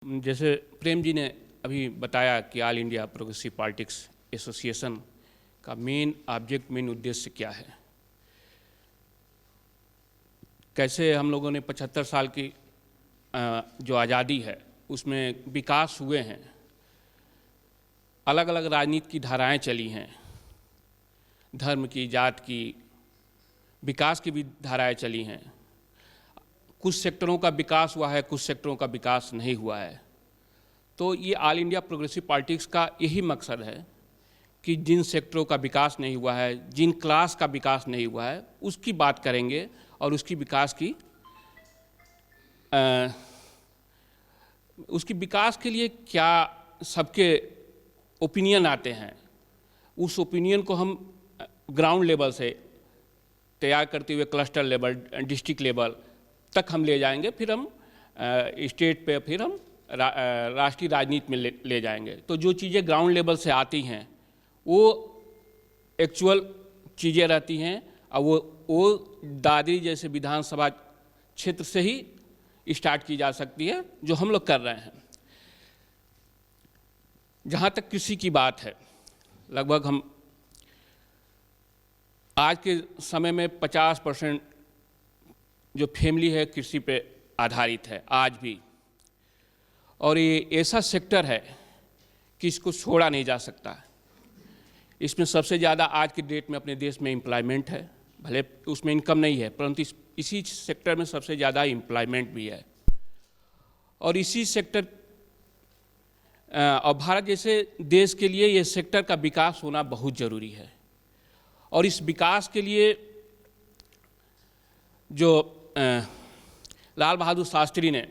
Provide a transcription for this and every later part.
जैसे प्रेम जी ने अभी बताया कि all India progressive politics association का मेन ऑब्जेक्ट, मेन उद्देश्य क्या है, कैसे हम लोगों ने 75 साल की जो आज़ादी है उसमें विकास हुए हैं, अलग अलग राजनीति की धाराएं चली हैं, धर्म की, जात की, विकास की भी धाराएं चली हैं। कुछ सेक्टरों का विकास हुआ है, कुछ सेक्टरों का विकास नहीं हुआ है। तो ये ऑल इंडिया प्रोग्रेसिव पॉलिटिक्स का यही मकसद है कि जिन सेक्टरों का विकास नहीं हुआ है, जिन क्लास का विकास नहीं हुआ है, उसकी बात करेंगे और उसकी विकास के लिए क्या सबके ओपिनियन आते हैं, उस ओपिनियन को हम ग्राउंड लेवल से तैयार करते हुए क्लस्टर लेवल, डिस्ट्रिक्ट लेवल तक हम ले जाएंगे, फिर हम स्टेट पे, फिर हम राष्ट्रीय राजनीति में ले जाएंगे। तो जो चीज़ें ग्राउंड लेवल से आती हैं वो एक्चुअल चीज़ें रहती हैं और वो दादरी जैसे विधानसभा क्षेत्र से ही स्टार्ट की जा सकती है, जो हम लोग कर रहे हैं। जहाँ तक कृषि की बात है, लगभग हम आज के समय में 50% जो फैमिली है कृषि पे आधारित है आज भी, और ये ऐसा सेक्टर है कि इसको छोड़ा नहीं जा सकता। इसमें सबसे ज़्यादा आज की डेट में अपने देश में एम्प्लॉयमेंट है, भले उसमें इनकम नहीं है, परंतु इसी सेक्टर में सबसे ज़्यादा एम्प्लॉयमेंट भी है। और इसी सेक्टर और भारत जैसे देश के लिए ये सेक्टर का विकास होना बहुत ज़रूरी है। और इस विकास के लिए जो लाल बहादुर शास्त्री ने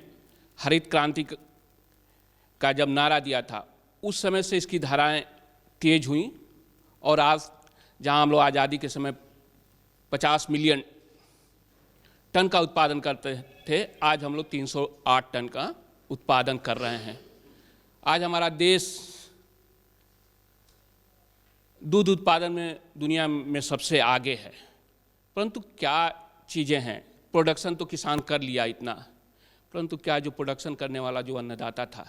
हरित क्रांति का जब नारा दिया था, उस समय से इसकी धाराएं तेज हुई और आज जहां हम लोग आज़ादी के समय 50 मिलियन टन का उत्पादन करते थे, आज हम लोग 308 टन का उत्पादन कर रहे हैं। आज हमारा देश दूध उत्पादन में दुनिया में सबसे आगे है। परंतु क्या चीज़ें हैं, प्रोडक्शन तो किसान कर लिया इतना, परंतु क्या जो प्रोडक्शन करने वाला जो अन्नदाता था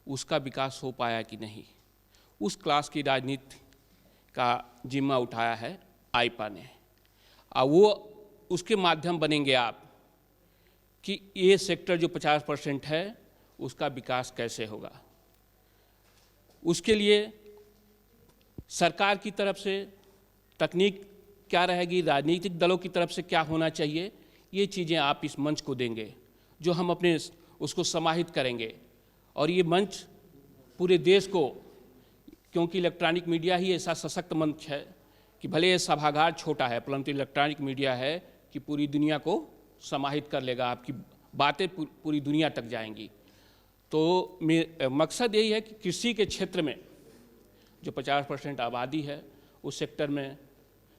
उसका विकास हो पाया कि नहीं। उस क्लास की राजनीति का जिम्मा उठाया है आईपा ने, और वो उसके माध्यम बनेंगे आप कि ये सेक्टर जो 50% है उसका विकास कैसे होगा। उसके लिए सरकार की तरफ से तकनीक क्या रहेगी, राजनीतिक दलों की तरफ से क्या होना चाहिए, ये चीज़ें आप इस मंच को देंगे, जो हम अपने उसको समाहित करेंगे। और ये मंच पूरे देश को, क्योंकि इलेक्ट्रॉनिक मीडिया ही ऐसा सशक्त मंच है कि भले ये सभागार छोटा है, परंतु इलेक्ट्रॉनिक मीडिया है कि पूरी दुनिया को समाहित कर लेगा, आपकी बातें पूरी दुनिया तक जाएंगी। तो मकसद यही है कि कृषि के क्षेत्र में जो 50% आबादी है, उस सेक्टर में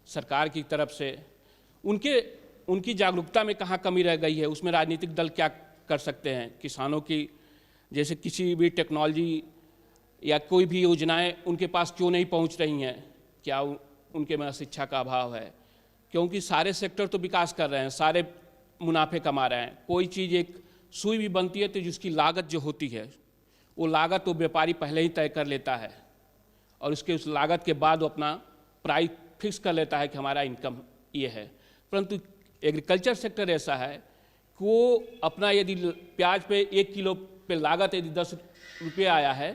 सरकार की तरफ से उनकी जागरूकता में कहाँ कमी रह गई है, उसमें राजनीतिक दल क्या कर सकते हैं। किसानों की जैसे किसी भी टेक्नोलॉजी या कोई भी योजनाएं उनके पास क्यों नहीं पहुंच रही हैं, क्या उनके में शिक्षा का अभाव है, क्योंकि सारे सेक्टर तो विकास कर रहे हैं, सारे मुनाफे कमा रहे हैं। कोई चीज़ एक सुई भी बनती है तो जिसकी लागत जो होती है वो लागत तो व्यापारी पहले ही तय कर लेता है और उसके उस लागत के बाद वो अपना प्राइस फिक्स कर लेता है कि हमारा इनकम ये है। परंतु एग्रीकल्चर सेक्टर ऐसा है कि वो अपना यदि प्याज पे 1 किलो पे लागत यदि 10 रुपये आया है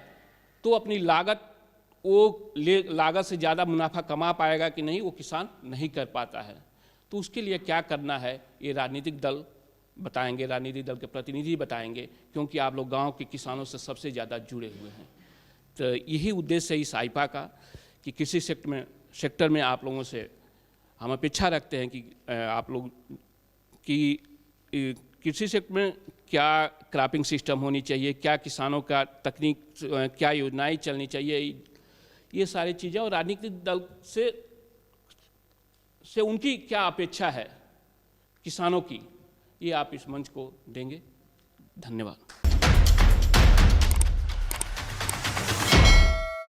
तो अपनी लागत से ज़्यादा मुनाफा कमा पाएगा कि नहीं, वो किसान नहीं कर पाता है। तो उसके लिए क्या करना है ये राजनीतिक दल बताएंगे, राजनीतिक दल के प्रतिनिधि बताएंगे, क्योंकि आप लोग गांव के किसानों से सबसे ज़्यादा जुड़े हुए हैं। तो यही उद्देश्य है इस आईपा का कि कृषि सेक्टर में आप लोगों से हम अपेक्षा रखते हैं कि आप लोग की कृषि सेक्टर में क्या क्रॉपिंग सिस्टम होनी चाहिए, क्या किसानों का तकनीक, क्या योजनाएं चलनी चाहिए, ये सारी चीज़ें, और राजनीतिक दल से उनकी क्या अपेक्षा है किसानों की, ये आप इस मंच को देंगे। धन्यवाद।